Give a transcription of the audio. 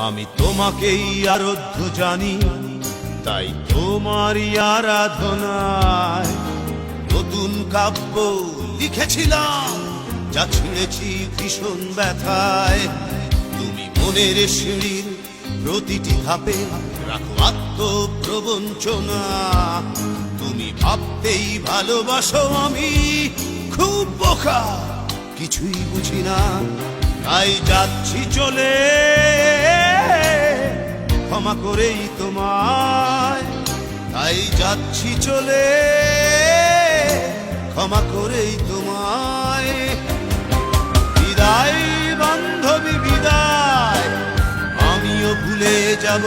আমি তোমাকেই আরাধ্য জানি, তাই তোমারই আরাধনায় নতুন কাব্য লিখেছিলাম, যা ছিঁড়েছি ভীষণ ব্যথায়। তুমি মনের সিঁড়ির প্রতিটি ধাপে রাখো আত্মপ্রবঞ্চনা। তুমি ভাবতেই ভালোবাসো, আমি খুব বোকা, কিছুই বুঝি না, তাই যাচ্ছি চলে ক্ষমা করেই তোমায়। তাই যাচ্ছি চলে ক্ষমা করেই তোমায়। বিদায় বান্ধবী বিদায়, আমিও ভুলে যাব।